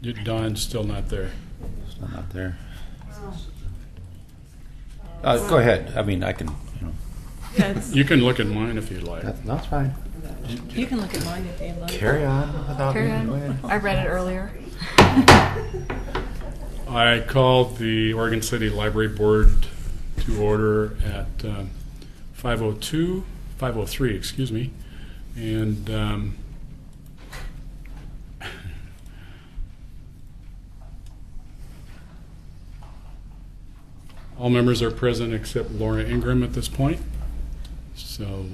Don's still not there. Still not there. Go ahead. I mean, I can, You can look at mine if you'd like. That's fine. You can look at mine if you'd like. Carry on without Carry me. on. Go ahead. I read it earlier. I called the Oregon City Library Board to order at 5:03, excuse me. And all members are present except Laura Ingram at this point. So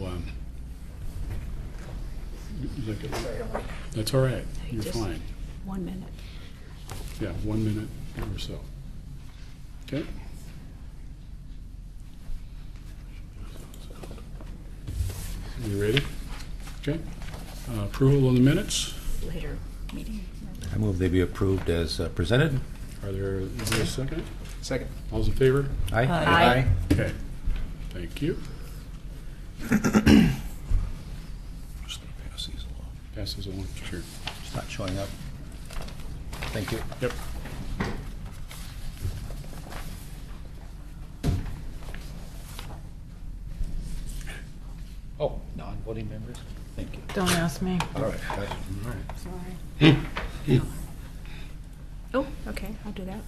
that's all right. You're fine. 1 minute. Yeah, 1 minute or so. Okay. You ready? Okay. Approval of the minutes. Later meeting. I move they be approved as presented. Is there a second? Second. All's in favor? Aye. Aye. Okay. Thank you. Just gonna pass these along. Pass those along. Sure. It's not showing up. Thank you. Yep. Oh, non-voting members? Thank you. Don't ask me. All right. Gotcha. All right. Sorry. Oh, okay, I'll do that.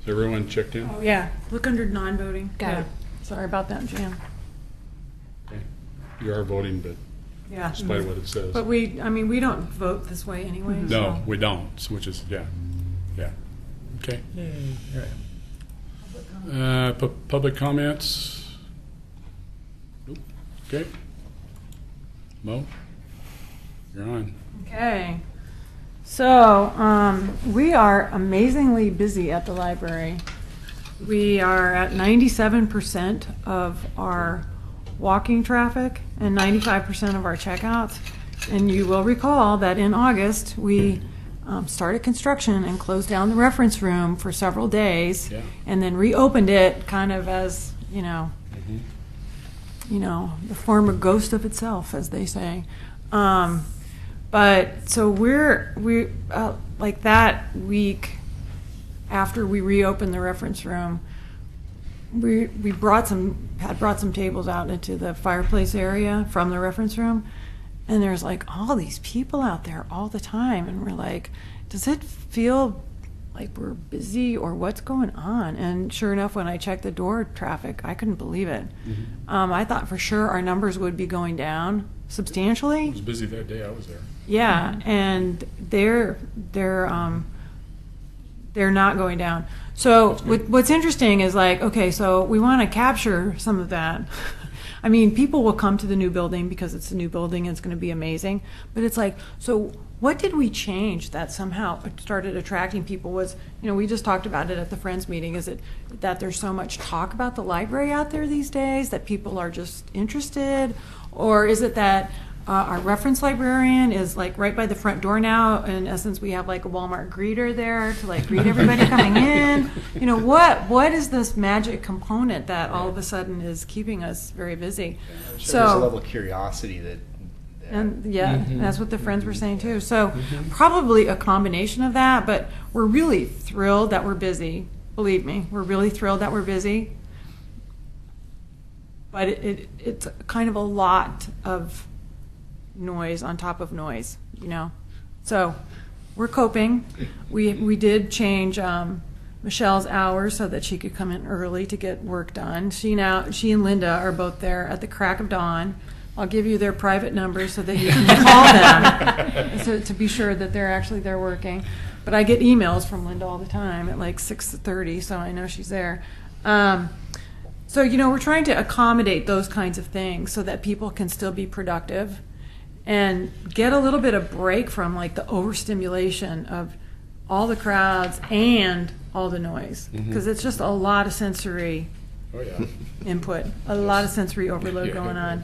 Is everyone checked in? Oh, yeah. Look under non-voting. Got it. Sorry about that, Jan. Okay. You are voting, but Yeah. despite what it says. But we don't vote this way anyway. No, so. we don't, so which is, yeah. Okay. Public comments? Nope. Okay. Mo, you're on. Okay. So, we are amazingly busy at the library. We are at 97% of our walking traffic and 95% of our checkouts. And you will recall that in August, we started construction and closed down the reference room for several days, Yeah. and then reopened it kind of as, the former ghost of itself, as they say. But so we like that week after we reopened the reference room, we brought some tables out into the fireplace area from the reference room, and there's like all these people out there all the time, and we're like, does it feel like we're busy or what's going on? And sure enough, when I checked the door traffic, I couldn't believe it. I thought for sure our numbers would be going down substantially. I was busy that day I was there. Yeah, and they're not going down. So what's interesting is like, okay, so we want to capture some of that. I mean, people will come to the new building because it's a new building and it's going to be amazing. But it's like, so what did we change that somehow started attracting people? Was, we just talked about it at the Friends meeting. Is it that there's so much talk about the library out there these days that people are just interested? Or is it that our reference librarian is like right by the front door now? In essence, we have like a Walmart greeter there to like greet everybody coming in. What is this magic component that all of a sudden is keeping us very busy? Sure, there's a level of curiosity that and that's what the Friends were saying too. So probably a combination of that, but we're really thrilled that we're busy. Believe me, we're really thrilled that we're busy. But it's kind of a lot of noise on top of noise, So we're coping. We did change Michelle's hours so that she could come in early to get work done. She and Linda are both there at the crack of dawn. I'll give you their private numbers so that you can call them so, to be sure that they're actually there working. But I get emails from Linda all the time at like 6:30, so I know she's there. So, we're trying to accommodate those kinds of things so that people can still be productive and get a little bit of break from like the overstimulation of all the crowds and all the noise, because it's just a lot of sensory input, a lot of sensory overload going on.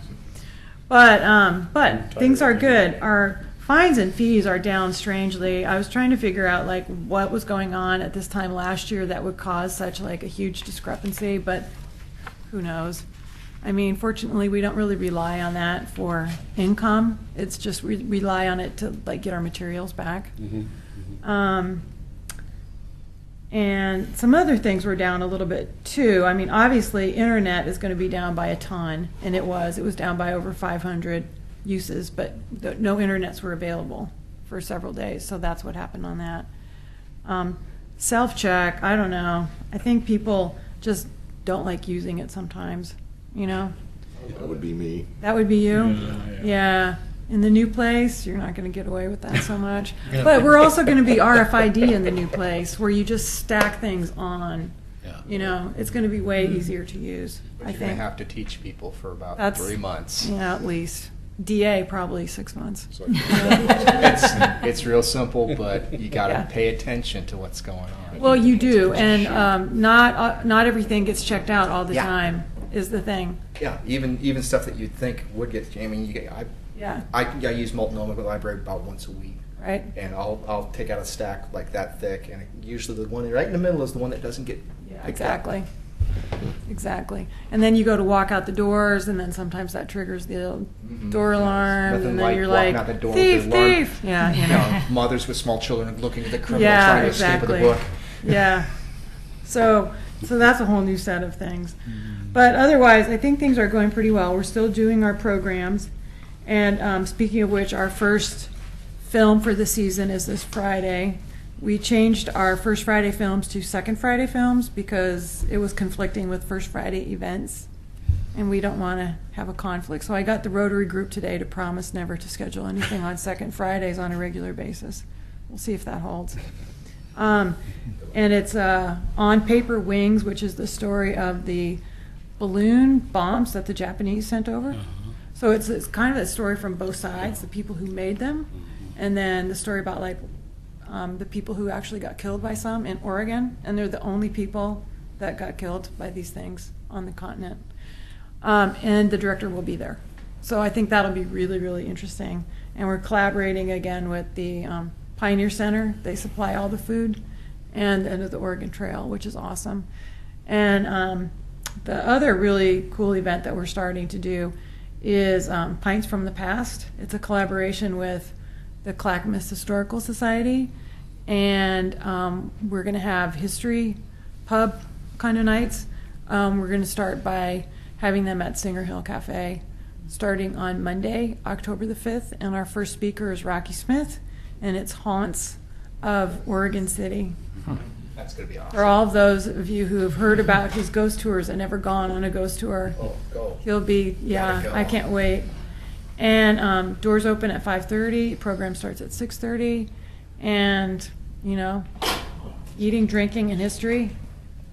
But things are good. Our fines and fees are down strangely. I was trying to figure out like what was going on at this time last year that would cause such like a huge discrepancy, but who knows? I mean, fortunately, we don't really rely on that for income. It's just we rely on it to like get our materials back. And some other things were down a little bit too. I mean, obviously, internet is going to be down by a ton, and it was. It was down by over 500 uses, but no internets were available for several days, so that's what happened on that. Self-check, I don't know. I think people just don't like using it sometimes, you know? That would be me. That would be you? Yeah. Yeah. In the new place, you're not going to get away with that so much. But we're also going to be RFID in the new place, where you just stack things on. Yeah. You know, it's going to be way easier to use, But I you're going think. to have to teach people for about That's- 3 months. Yeah, at least. DA, probably 6 months. So It's real simple, but you got to Yeah. pay attention to what's going on. Well, you do, and not everything gets checked out all the Yeah. time is the thing. Yeah, even stuff that you'd think would get. I mean, Yeah, I use Multnomah Library about once a week, right? and I'll take out a stack like that thick, and usually the one right in the middle is the one that doesn't get Yeah, picked up. exactly. Exactly. And then you go to walk out the doors, and then sometimes that triggers the Mhm. door alarm, Nothing and then like you're walking like, out the door thief, with the alarm. thief. Yeah, you You know. know, mothers with small children looking at the criminal Yeah, trying to escape with exactly. a book. Yeah. So that's a whole new set of things. But otherwise, I think things are going pretty well. We're still doing our programs. And speaking of which, our first film for the season is this Friday. We changed our First Friday films to Second Friday films because it was conflicting with First Friday events. And we don't want to have a conflict. So I got the Rotary group today to promise never to schedule anything on Second Fridays on a regular basis. We'll see if that holds. And it's On Paper Wings, which is the story of the balloon bombs that the Japanese sent over. So it's kind of a story from both sides, the people who made them, and then the story about like the people who actually got killed by some in Oregon, and they're the only people that got killed by these things on the continent. And the director will be there. So I think that'll be really, really interesting. And we're collaborating again with the Pioneer Center. They supply all the food, and the end of the Oregon Trail, which is awesome. And the other really cool event that we're starting to do is Pints from the Past. It's a collaboration with the Clackamas Historical Society, and we're going to have history pub kind of nights. We're going to start by having them at Singer Hill Cafe starting on Monday, October the 5th, and our first speaker is Rocky Smith, and it's Haunts of Oregon City. That's going to be awesome. For all of those of you who have heard about his ghost tours and never gone on a ghost tour, Oh, go. he'll be, yeah, Gotta go. I can't wait. And doors open at 5:30, program starts at 6:30, and, you know, eating, drinking, and history,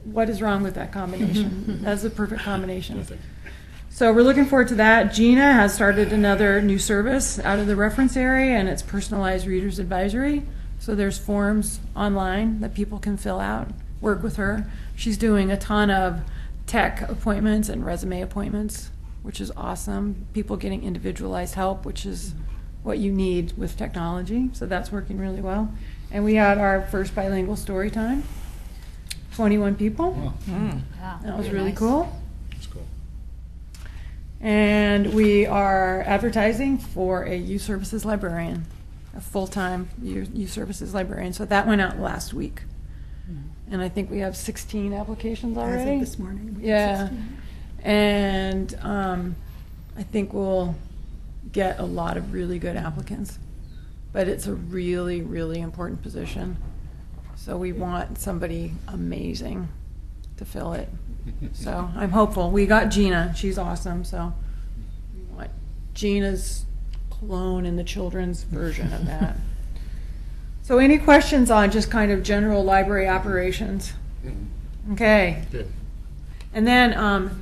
what is wrong with that combination? That's the perfect combination. Nothing. So we're looking forward to that. Gina has started another new service out of the reference area, and it's personalized reader's advisory. So there's forms online that people can fill out, work with her. She's doing a ton of tech appointments and resume appointments, which is awesome. People getting individualized help, which is what you need with technology. So that's working really well. And we had our first bilingual story time, 21 people. Wow. That was Very really nice. cool. That's cool. And we are advertising for a youth services librarian, a full-time youth services librarian. So that went out last week. And I think we have 16 applications already. As of this morning. we had Yeah. 16. And I think we'll get a lot of really good applicants. But it's a really, really important position. So we want somebody amazing to fill it. So I'm hopeful. We got Gina. She's awesome. So we want Gina's clone in the children's version of that. So any questions on just kind of general library operations? Okay. Good. And then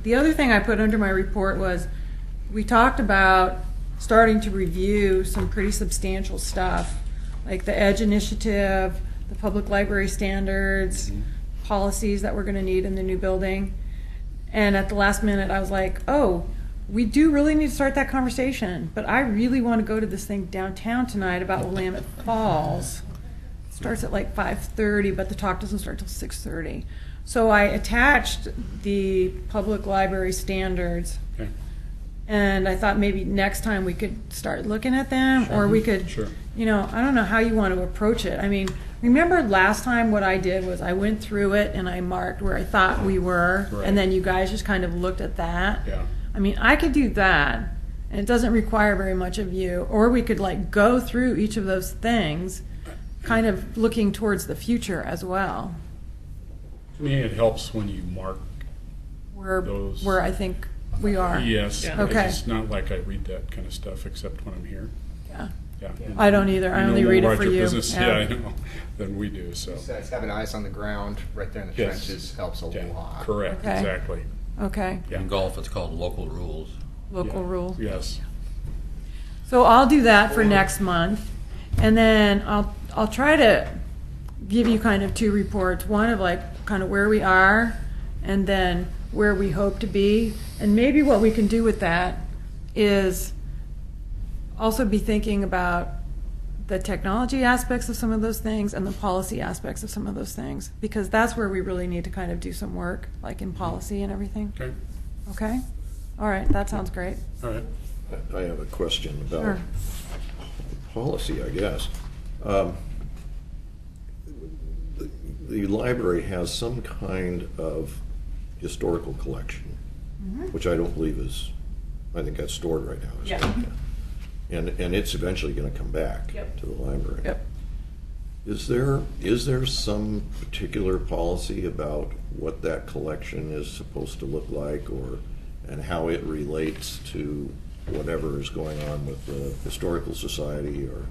the other thing I put under my report was we talked about starting to review some pretty substantial stuff, like the EDGE initiative, the public library standards, policies that we're going to need in the new building. And at the last minute, I was like, oh, we do really need to start that conversation, but I really want to go to this thing downtown tonight about Willamette Falls. It starts at like 5:30, but the talk doesn't start till 6:30. So I attached the public library standards, Okay. and I thought maybe next time we could start looking at them, or we could, Sure. you know, I don't know how you want to approach it. I mean, remember last time what I did was I went through it and I marked where I thought we were, Right. and then you guys just kind of looked at that. Yeah. I mean, I could do that, and it doesn't require very much of you. Or we could like go through each of those things, kind of looking towards the future as well. To me, it helps when you mark. Those- Where I think we are. Yes. Yeah. because Okay. It's not like I read that kind of stuff except when I'm here. Yeah. Yeah. I don't either. I You know only more read it about for your you. business, Yeah. yeah, I know, than we do, so. Besides, having eyes on the ground right there in the Yes. trenches helps a Yeah, lot. correct, Okay. exactly. Okay. Yeah. In golf, it's called local rules. Local Yeah. rule. Yes. So I'll do that for next month, and then I'll try to give you kind of two reports. One of like kind of where we are, and then where we hope to be. And maybe what we can do with that is also be thinking about the technology aspects of some of those things and the policy aspects of some of those things, because that's where we really need to kind of do some work, like in policy and everything. Okay, Okay? All right, that sounds great. all right. I have a question about Sure. policy, I guess. The library has some kind of historical collection, which I don't believe is, I think that's stored right now. isn't Yeah. it? And it's eventually going to come back Yep. to the library. Yep. Is there some particular policy about what that collection is supposed to look like, or, and how it relates to whatever is going on with the Historical Society, or,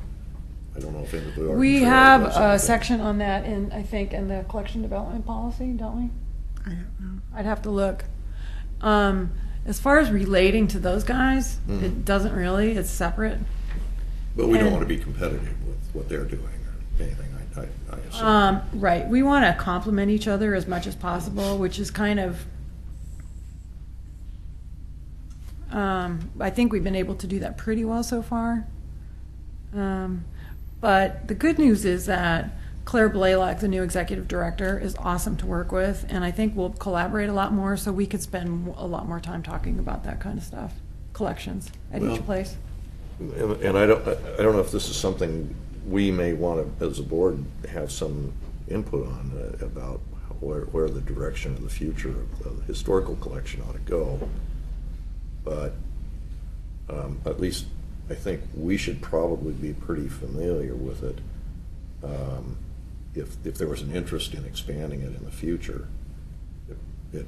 I don't know if anybody already. We trailed have those a anything. section on that in, I think, in the collection development policy, don't we? I don't know. I'd have to look. As far as relating to those guys, it doesn't really, it's separate. But we don't and- want to be competitive with what they're doing or anything, I assume. Right, we want to complement each other as much as possible, which is kind of, I think we've been able to do that pretty well so far. But the good news is that Claire Blaylock, the new executive director, is awesome to work with, and I think we'll collaborate a lot more, so we could spend a lot more time talking about that kind of stuff, collections at Well, each place. And I don't know if this is something we may want to, as a board, have some input on, about where the direction of the future of the historical collection ought to go. But at least I think we should probably be pretty familiar with it. If there was an interest in expanding it in the future, it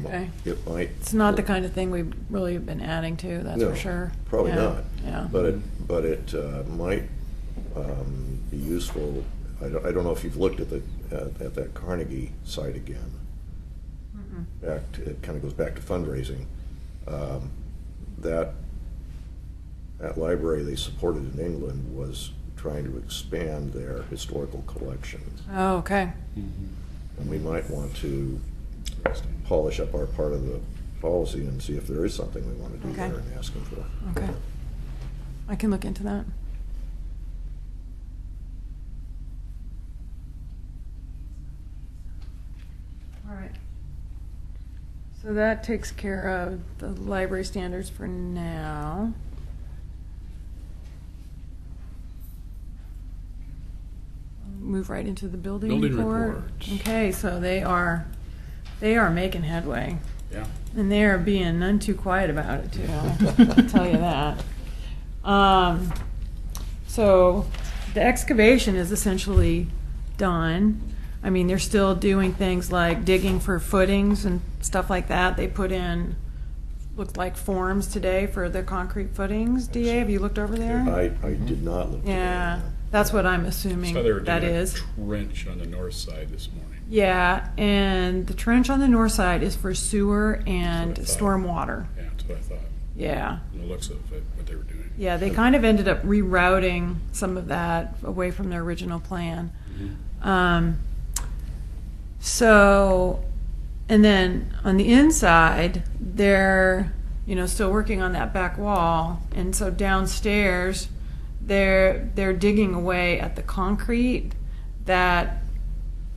Okay. might. It's not the kind of thing we've really been adding to, that's No, for sure. Probably Yeah, not. Yeah. But it might be useful. I don't know if you've looked at that Carnegie site again. It kind of goes back to fundraising. That library they supported in England was trying to expand their historical collections. Oh, okay. And we might want to polish up our part of the policy and see if there is something we want to do Okay. there and ask them for. Okay. I can look into that. All right. So that takes care of the library standards for now. Move right into the building Building report. report. Okay, so they are making headway. Yeah. And they are being none too quiet about it, too. I'll tell you that. So the excavation is essentially done. I mean, they're still doing things like digging for footings and stuff like that. They put in, looked like forms today for the concrete footings. DA, have you looked over there? I did not look. Yeah, that's what I'm assuming So they were that doing a is. trench on the north side this morning. Yeah, and the trench on the north side is for sewer and That's what I thought. stormwater. Yeah, that's what I thought. Yeah. From the looks of it, what they were doing. Yeah, they kind of ended up rerouting some of that away from their original plan. So, and then on the inside, they're, still working on that back wall. And so downstairs, they're digging away at the concrete that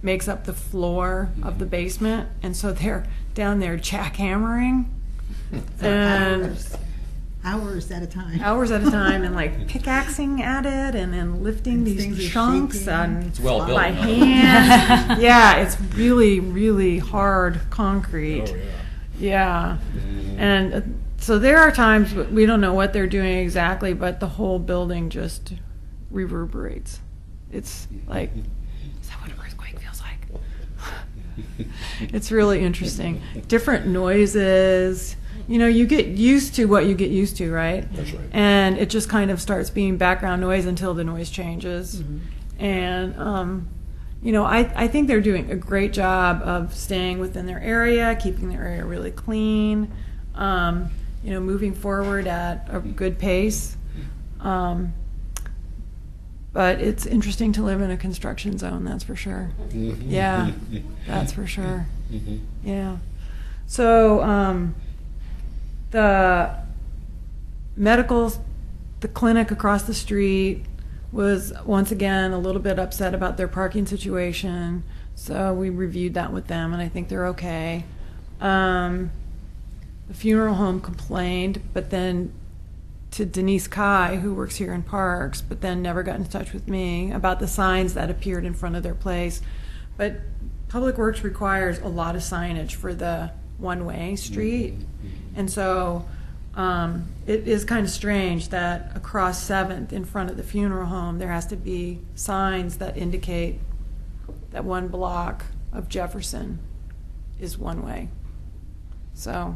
makes up the floor of the basement. And so they're down there jackhammering. And Hours at a time. hours at a time and like pickaxing at it and then lifting these Things are chunks shaking. and It's well built. by no? hand. Yeah, it's really, really hard concrete. Oh, yeah. Yeah. And so there are times we don't know what they're doing exactly, but the whole building just reverberates. It's like, is that what an earthquake feels like? It's really interesting. Different noises. You know, you get used to what you get used to, right? That's right. And it just kind of starts being background noise until the noise changes. And, you know, I think they're doing a great job of staying within their area, keeping their area really clean, you know, moving forward at a good pace. But it's interesting to live in a construction zone, that's for sure. Yeah, that's for sure. Yeah. So, the the clinic across the street was once again a little bit upset about their parking situation. So we reviewed that with them, and I think they're okay. The funeral home complained, but then to Denise Kai, who works here in Parks, but then never got in touch with me about the signs that appeared in front of their place. But Public Works requires a lot of signage for the one-way street. And so it is kind of strange that across 7th in front of the funeral home, there has to be signs that indicate that one block of Jefferson is one way. So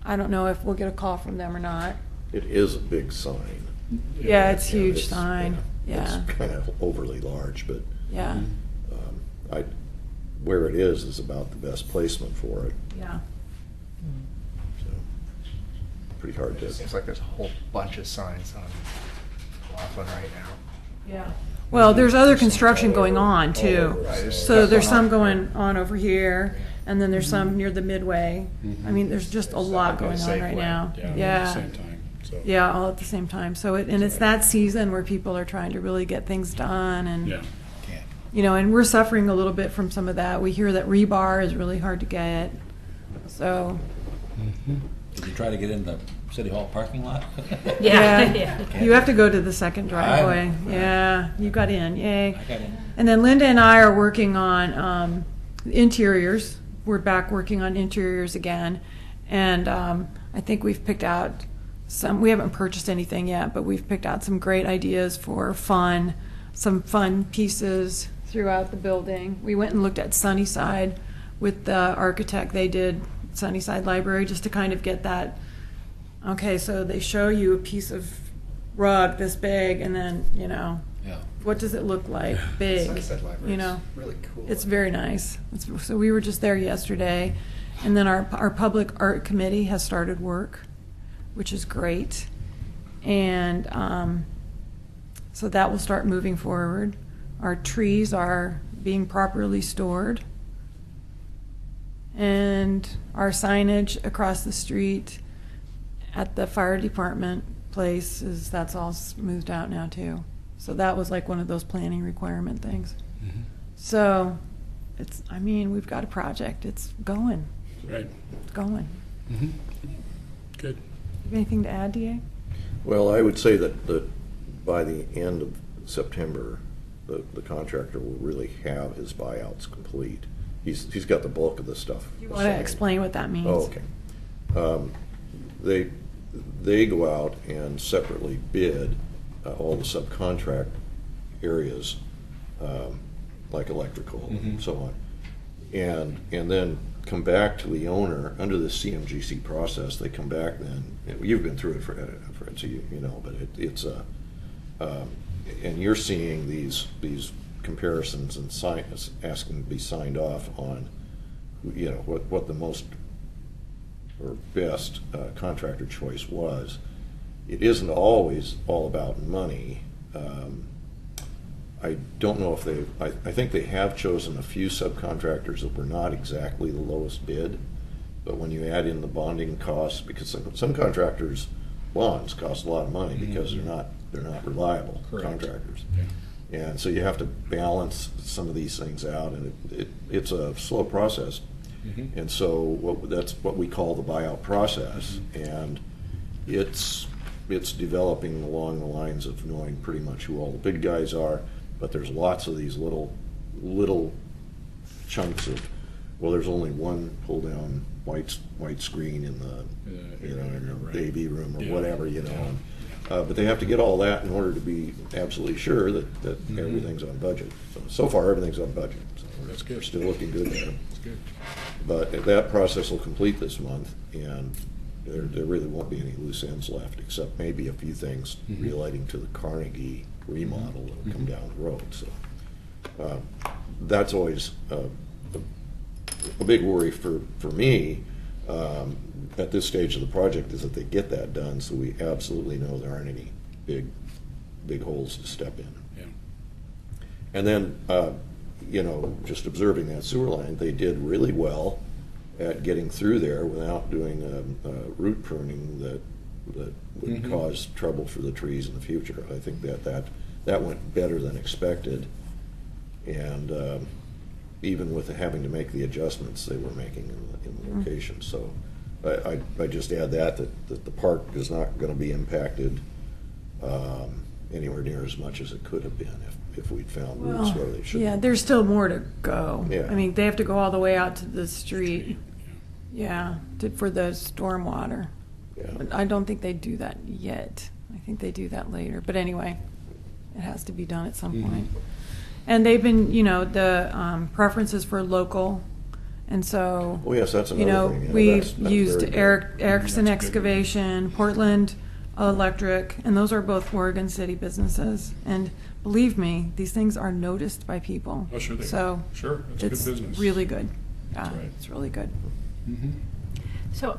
I don't know if we'll get a call from them or not. It is a big sign. Yeah, it's Yeah, huge sign. Yeah, It's kind of overly large, but yeah, where it is about the best placement for it. yeah. So pretty hard to. It seems like there's a whole bunch of signs on Laughlin right now. Yeah. Well, there's other construction going on too. Right, there's So stuff there's on some our- going on over here, and then there's some near the Midway. I mean, there's just a lot going on right now. Yeah, at the Yeah. same time, so. Yeah, all at the same time. So and it's that season where people are trying to really get things done, and Yeah. you know, and we're suffering a little bit from some of that. We hear that rebar is really hard to get. So Did you try to get in the City Hall parking lot? yeah, you have to go to the second driveway. Yeah, you got in, yay. I got in. And then Linda and I are working on interiors. We're back working on interiors again. And I think we've picked out we haven't purchased anything yet, but we've picked out some great ideas for some fun pieces throughout the building. We went and looked at Sunnyside with the architect. They did Sunnyside Library just to kind of get that. Okay, so they show you a piece of rug this big, and then, you know, Yeah. what does it look like? Big, Sunnyside Library you know. is really cool. It's very nice. So we were just there yesterday, and then our public art committee has started work, which is great, and so that will start moving forward. Our trees are being properly stored, and our signage across the street at the fire department place that's all smoothed out now too. So that was like one of those planning requirement things. So I mean, we've got a project. It's going. Right. It's going. Good. You have anything to add, DA? Well, I would say that by the end of September, the contractor will really have his buyouts complete. He's got the bulk of the stuff. You want to assigned. explain what that means? Oh, okay. They go out and separately bid all the subcontract areas, like electrical and so on, and then come back to the owner under the CMGC process. They come back then. You've been through it, for so you know, but it's and you're seeing these comparisons and asking to be signed off on, you know, what the most or best contractor choice was. It isn't always all about money. I don't know if I think they have chosen a few subcontractors that were not exactly the lowest bid, but when you add in the bonding costs, because some contractors' bonds cost a lot of money because they're not reliable contractors. And so you have to balance some of these things out, and it's a slow process. And so that's what we call the buyout process. And it's developing along the lines of knowing pretty much who all the big guys are, but there's lots of these little chunks of, well, there's only one pull-down white screen in the, in the right. AV room or Yeah. whatever, but they have to get all that in order to be absolutely sure that everything's on budget. So far, everything's on budget. So That's good. We're still looking good there. That's good. But that process will complete this month, and there really won't be any loose ends left, except maybe a few things relating to the Carnegie remodel that will come down the road. So that's always a big worry for me at this stage of the project, is that they get that done, so we absolutely know there aren't any big holes to step in. Yeah. And then, just observing that sewer line, they did really well at getting through there without doing root pruning that would cause trouble for the trees in the future. I think that went better than expected, and even with having to make the adjustments they were making in the location. So I just add that the park is not going to be impacted anywhere near as much as it could have been if we'd found roots where they should. Yeah, there's still more to go. Yeah. I mean, they have to go all the way out to the street. Yeah, for the stormwater. Yeah. But I don't think they do that yet. I think they do that later. But anyway, it has to be done at some point. And they've been, the preferences for local. And so, Oh, yes, that's another thing. Yeah, we've that's used very good. Erickson That's good. Excavation, Portland Electric, and those are both Oregon City businesses. And believe me, these things are noticed by people. Oh, sure they So Sure, it's good it's business. really good. Yeah, That's right. it's really good. So,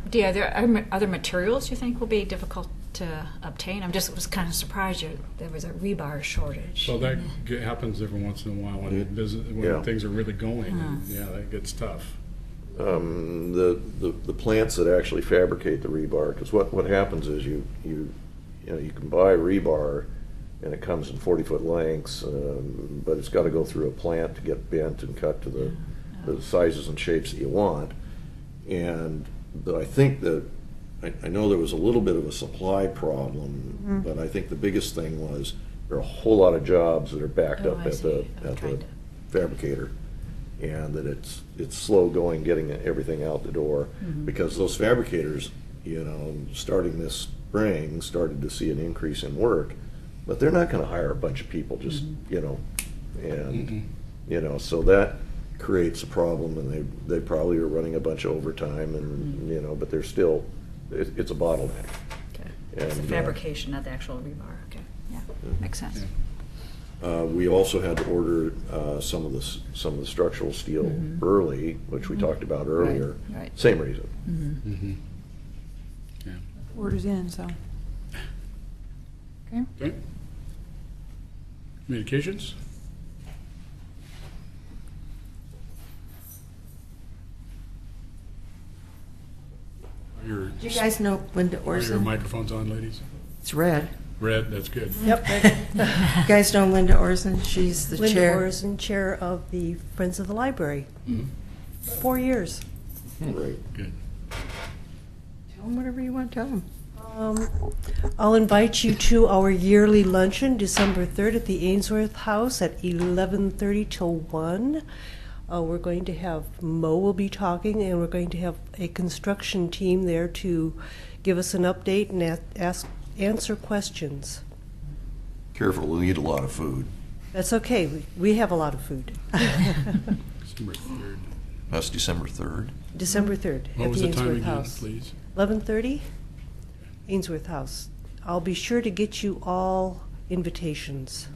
Dee, are there other materials you think will be difficult to obtain? Was kind of surprised there was a rebar shortage. So that happens every once in a while when Yeah. things are really going. And, yeah, that gets tough. The plants that actually fabricate the rebar, because what happens is you can buy rebar and it comes in 40-foot lengths, but it's got to go through a plant to get bent and cut to the sizes and shapes that you want. And I think that I know there was a little bit of a supply problem, but I think the biggest thing was there are a whole lot of jobs that are backed Oh, up I at see. the I'm trying to- fabricator, and that it's slow going getting everything out the door, because those fabricators, starting this spring, started to see an increase in work, but they're not going to hire a bunch of people just so that creates a problem, and they probably are running a bunch of overtime, and but they're still it's a bottleneck. Okay. It's the And, fabrication, not the actual rebar. Okay. Yeah, makes sense. We also had to order some of the structural steel early, which we talked about earlier. right. Same reason. Yeah. Orders in, so. Okay. Okay. Communications? Your, Do you guys know Linda are your Orson? microphones on, ladies? It's red. Red, that's good. Yep. You guys know Linda Orson? She's the Linda chair. Orson, chair of the Friends of the Library. Mhm. 4 years. Great. Good. Tell them whatever you want to tell them. I'll invite you to our yearly luncheon, December 3rd at the Ainsworth House at 11:30 till 1. We're going to have, Mo will be talking, and we're going to have a construction team there to give us an update and answer questions. Careful, we'll eat a lot of food. That's okay, we have a lot of food. December 3rd. That's December 3rd. December 3rd What at was the the time Ainsworth again, House. please? 11:30, Ainsworth House. I'll be sure to get you all invitations.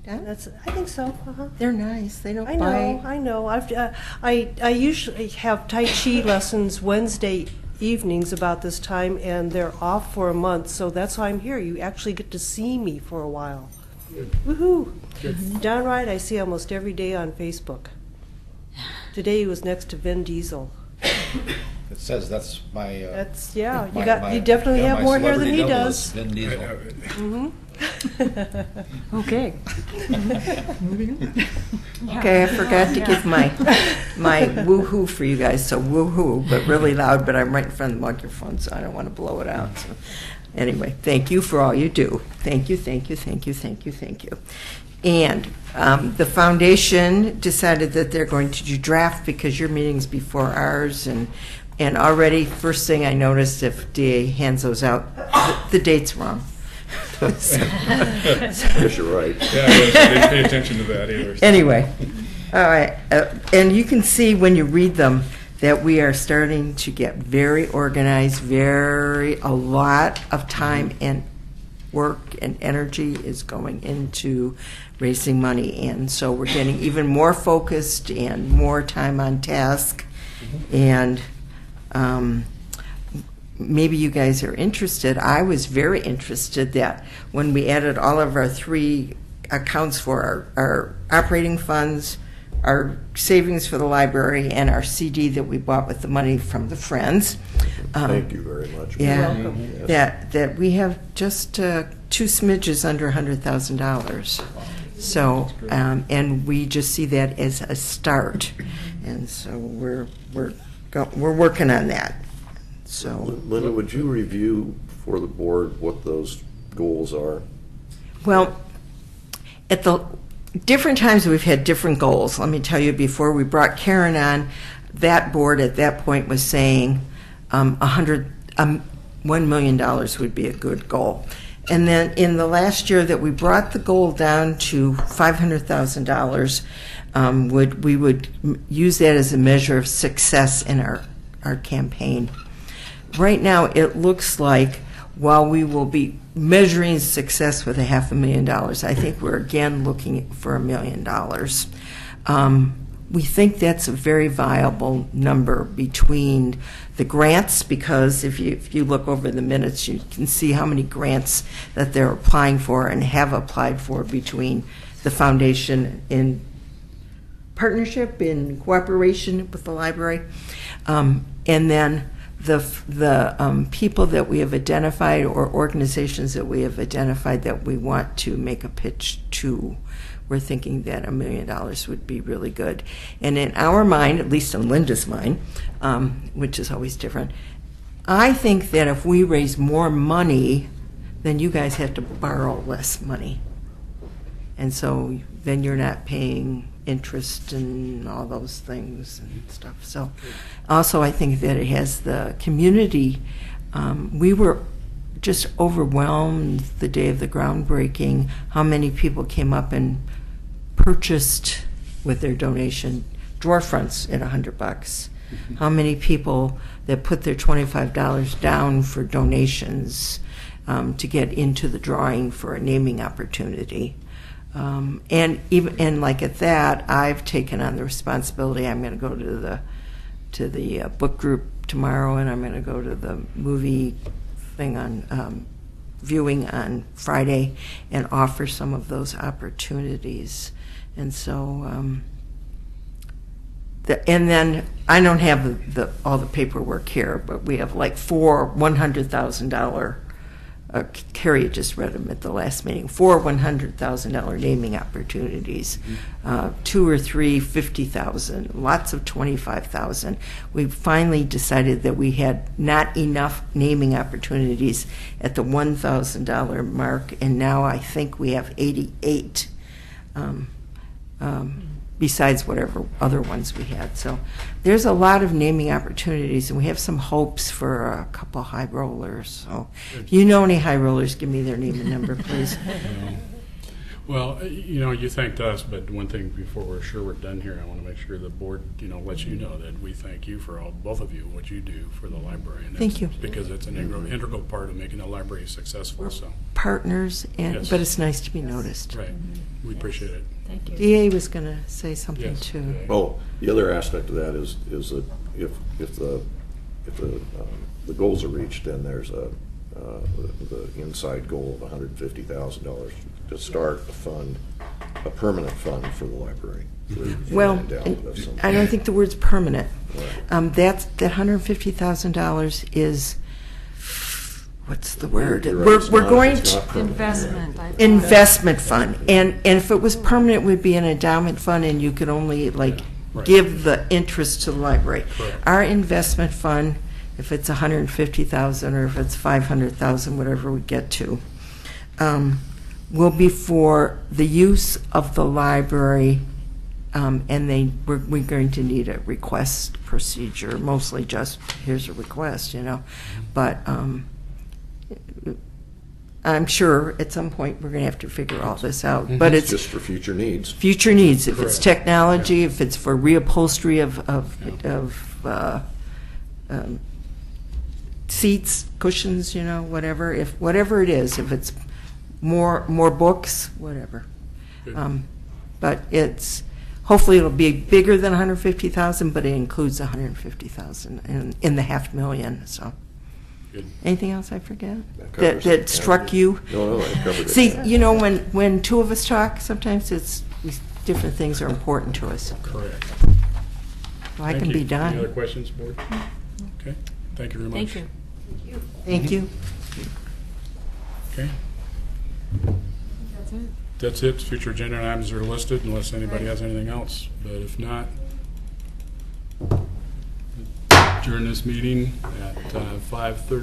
That's, I think so. Uh-huh. They're nice. They don't I bite. know. I usually have Tai Chi lessons Wednesday evenings about this time, and they're off for a month, so that's why I'm here. You actually get to see me for a while. Woohoo! Don Wright, I see almost every day on Facebook. Today he was next to Vin Diesel. It says that's my. That's, yeah, my- you my- definitely yeah, have my more hair than celebrity he double does. is Vin Diesel. Okay. Okay, I forgot to give my woo-hoo for you guys, so woo-hoo, but really loud, but I'm right in front of the microphone, so I don't want to blow it out. So anyway, thank you for all you do. Thank you, thank you, thank you, thank you, thank you. And the foundation decided that they're going to do draft because your meeting's before ours, and already, first thing I noticed, if DA hands those out, the date's wrong. Yes, you're right. Yeah, I didn't pay attention to that either. Anyway, all right, and you can see when you read them that we are starting to get very organized, a lot of time and work and energy is going into raising money, and so we're getting even more focused and more time on task, and maybe you guys are interested. I was very interested that when we added all of our 3 accounts for our operating funds, our savings for the library, and our CD that we bought with the money from the Friends. Thank you very much. Yeah, Yes. that we have just 2 smidges under $100,000. So, and we just see that as a start, and so we're working on that. So, Linda, would you review for the board what those goals are? well, at the different times we've had different goals. Let me tell you, before we brought Karen on, that board at that point was saying $1 million would be a good goal. And then in the last year that we brought the goal down to $500,000, we would use that as a measure of success in our campaign. Right now, it looks like while we will be measuring success with $500,000, I think we're again looking for $1 million. We think that's a very viable number between the grants, because if you look over the minutes, you can see how many grants that they're applying for and have applied for between the foundation in partnership, in cooperation with the library, and then the people that we have identified or organizations that we have identified that we want to make a pitch to. We're thinking that $1 million would be really good. And in our mind, at least in Linda's mind, which is always different, I think that if we raise more money, then you guys have to borrow less money. And so then you're not paying interest and all those things and stuff. So also I think that it has the community. We were just overwhelmed the day of the groundbreaking, how many people came up and purchased with their donation drawer fronts at $100. How many people that put their $25 down for donations to get into the drawing for a naming opportunity. And like at that, I've taken on the responsibility. I'm going to go to the book group tomorrow, and I'm going to go to the movie thing on viewing on Friday and offer some of those opportunities. And so, and then I don't have all the paperwork here, but we have like 4 $100,000. Carrie just read them at the last meeting. 4 $100,000 naming opportunities, 2 or 3 $50,000, lots of $25,000. We finally decided that we had not enough naming opportunities at the $1,000 mark, and now I think we have 88. Besides whatever other ones we had. So there's a lot of naming opportunities, and we have some hopes for a couple high rollers. So if you know any high rollers, give me their name and number, please. Well, you thanked us, but one thing before we're sure we're done here, I want to make sure the board, lets you know that we thank you for both of you, what you do for the library. And Thank you. Because it's an integral part of making the library successful. So Partners, Yes. but it's nice to be noticed. right, we appreciate it. Thank you. DA was going to say something Yes. too. Oh, the other aspect of that is that if the goals are reached, then there's the inside goal of $150,000 to start a permanent fund for the library. Well, I don't think the word's permanent. Right. That $150,000 is what's the word? You're right, We're it's we're not- going it's to. not permanent. Investment. I thought. Investment fund, and if it was permanent, it would be an endowment fund, and you could only like right. give the interest to the library. Correct. Our investment fund, if it's 150,000 or if it's 500,000, whatever we get to, will be for the use of the library, and we're going to need a request procedure, mostly just here's a request, but. I'm sure at some point we're going to have to figure all this out, but it's Just for future needs. future needs. If it's Correct. technology, if it's for reupholstery of seats, cushions, whatever. Whatever it is, if it's more books, whatever. Good. But hopefully it'll be bigger than 150,000, but it includes 150,000 in the $500,000. So. Good. Anything else I forget That covers that it. struck you? No, I covered it. See, when two of us talk, sometimes different things are important to us. Correct. Well, I Thank can you. be Any done. other questions, board? Okay, thank you very much. Thank you. Thank you. Okay, That's it. that's it. Future agenda items are listed unless anybody has anything else. But if not, adjourn this meeting at 5:30.